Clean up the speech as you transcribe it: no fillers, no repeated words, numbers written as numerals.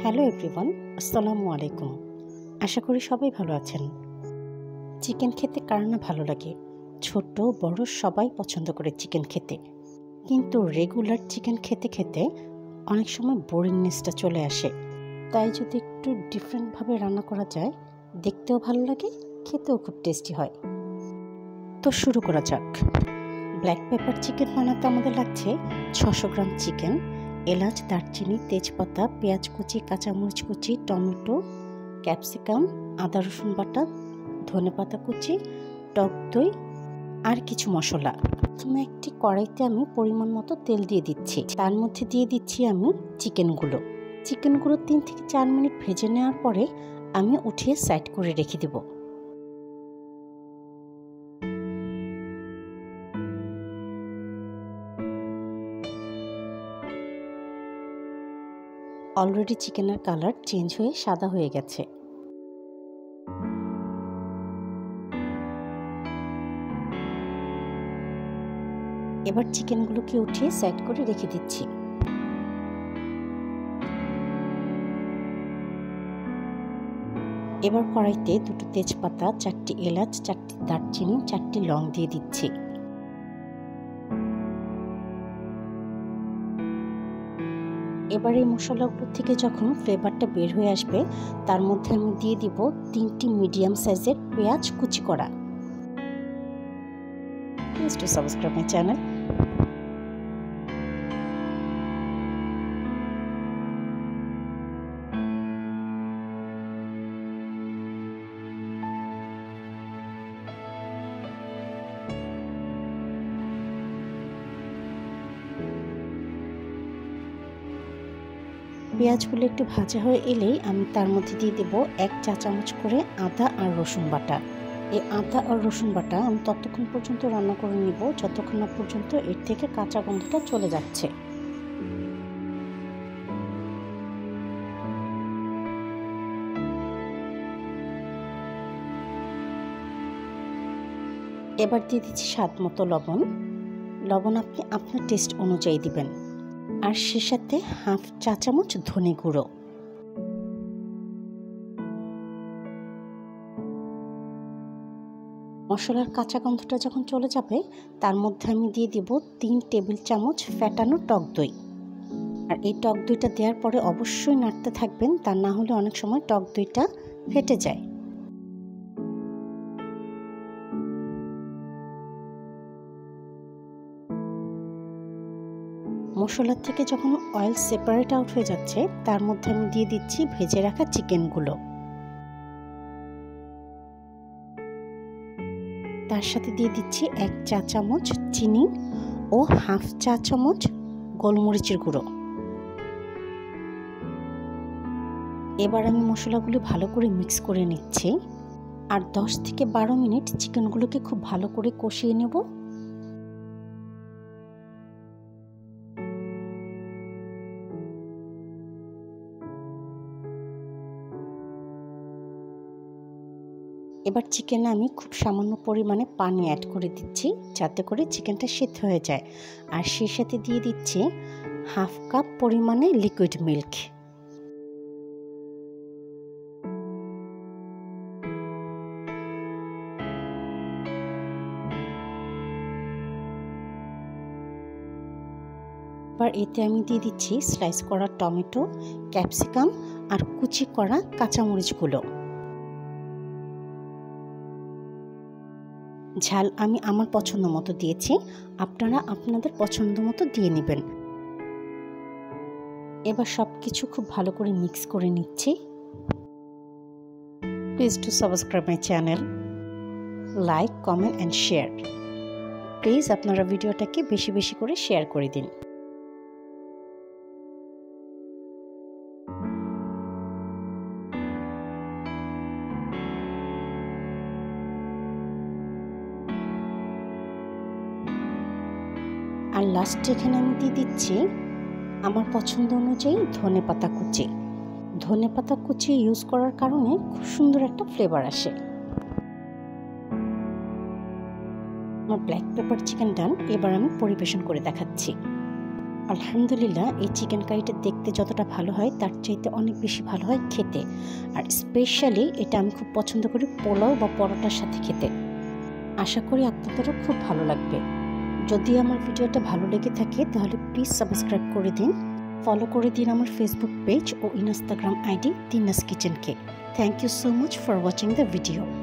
Hello everyone, আসসালামু আলাইকুম। আশা করি সবাই ভালো আছেন। চিকেন খেতে কার না ভালো লাগে? ছোট বড় সবাই পছন্দ করে চিকেন খেতে। কিন্তু রেগুলার চিকেন খেতে খেতে অনেক সময় বোরিংনেসটা চলে আসে। তাই যদি একটু ডিফারেন্টভাবে রান্না করা যায়, দেখতেও ভালো লাগে, খেতেও খুব টেস্টি হয়। তো শুরু করা যাক। ব্ল্যাক পেপার চিকেন বানাতে আমাদের লাগছে 600 গ্রাম চিকেন, এলাচ, দারচিনি, তেজপাতা, পেঁয়াজ কুচি, কাঁচামরিচ কুচি, টমেটো, ক্যাপসিকাম, আদা রসুন বাটা, ধনেপাতা কুচি, টক দই আর কিছু মশলা। প্রথমে একটি কড়াইতে আমি পরিমাণ মতো তেল দিয়ে দিচ্ছি। তার মধ্যে দিয়ে দিচ্ছি আমি চিকেনগুলো 3 থেকে 4 মিনিট ভেজে নেওয়ার পরে আমি উঠিয়ে সাইড করে রেখে দেব। অলরেডি চিকেনের কালার চেঞ্জ হয়ে সাদা হয়ে গেছে। এবার চিকেনগুলোকে উঠিয়ে সাইড করে রেখে দিচ্ছি। এবার কড়াইতে 2টি তেজপাতা, 4টি এলাচ, 4টি দারচিনি, 4টি লং দিয়ে দিচ্ছি। এবার এই মশলাগুলো থেকে যখন ফ্লেভারটা বের হয়ে আসবে, তার মধ্যে আমি দিয়ে দিব 3টি মিডিয়াম সাইজের পেঁয়াজ কুচি করা। Please to subscribe my channel. পেঁয়াজগুলো একটু ভাজা হয়ে এলেই আমি তার মধ্যে দিয়ে দেব 1 চা চামচ করে আদা আর রসুন বাটা। এই আদা আর রসুন বাটা আমি ততক্ষণ পর্যন্ত রান্না করে নিব যতক্ষণ না পর্যন্ত এর থেকে কাঁচা গন্ধটা চলে যাচ্ছে। এবার দিয়ে দিচ্ছি স্বাদ মতো লবণ। লবণ আপনি আপনার টেস্ট অনুযায়ী দিবেন। আর সে সাথে হাফ চা চামচ ধনে গুঁড়ো। মশলার কাঁচা গন্ধটা যখন চলে যাবে, তার মধ্যে আমি দিয়ে দিব 3 টেবিল চামচ ফ্যাটানো টক দই। আর এই টক দইটা দেওয়ার পরে অবশ্যই নাড়তে থাকবেন, তা না হলে অনেক সময় টক দইটা ফেটে যায়। মশলার থেকে যখন অয়েল সেপারেট আউট হয়ে যাচ্ছে, তার মধ্যে আমি দিয়ে দিচ্ছি ভেজে রাখা চিকেনগুলো। তার সাথে দিয়ে দিচ্ছি 1 চা চামচ চিনি ও হাফ চা চামচ গোলমরিচের গুঁড়ো। এবার আমি মশলাগুলো ভালো করে মিক্স করে নিচ্ছি। আর 10 থেকে 12 মিনিট চিকেনগুলোকে খুব ভালো করে কষিয়ে নেব। এবার চিকেনে আমি খুব সামান্য পরিমাণে পানি অ্যাড করে দিচ্ছি, যাতে করে চিকেনটা সিদ্ধ হয়ে যায়। আর সেই সাথে দিয়ে দিচ্ছি হাফ কাপ পরিমাণে লিকুইড মিল্ক। এবার এতে আমি দিয়ে দিচ্ছি স্লাইস করা টমেটো, ক্যাপসিকাম আর কুচি করা কাঁচামরিচগুলো। ঝাল আমি আমার পছন্দ মতো দিয়েছি, আপনারা আপনাদের পছন্দ মতো দিয়ে নেবেন। এবার সব কিছু খুব ভালো করে মিক্স করে নিচ্ছি। Please to subscribe my channel, like, comment and share. Please আপনারা ভিডিওটাকে বেশি বেশি করে শেয়ার করে দিন। আর লাস্টে এখানে আমি দিয়ে দিচ্ছি আমার পছন্দ অনুযায়ী ধনেপাতা কুচি। ধনেপাতা কুচি ইউজ করার কারণে খুব সুন্দর একটা ফ্লেভার আসে। আমার ব্ল্যাক পেপার চিকেন ডান। এবার আমি পরিবেশন করে দেখাচ্ছি। আলহামদুলিল্লাহ এই চিকেন কারিটা দেখতে যতটা ভালো হয় তার চাইতে অনেক বেশি ভালো হয় খেতে। আর স্পেশালি এটা আমি খুব পছন্দ করি পোলাও বা পরোটার সাথে খেতে। আশা করি আপনাদেরও খুব ভালো লাগবে। যদি আমার ভিডিওটা ভালো লেগে থাকে তাহলে প্লিজ সাবস্ক্রাইব করে দিন, ফলো করে দিন আমার ফেসবুক পেজ ও ইনস্টাগ্রাম আইডি তিনাস কিচেনকে। Thank you so much for watching the video.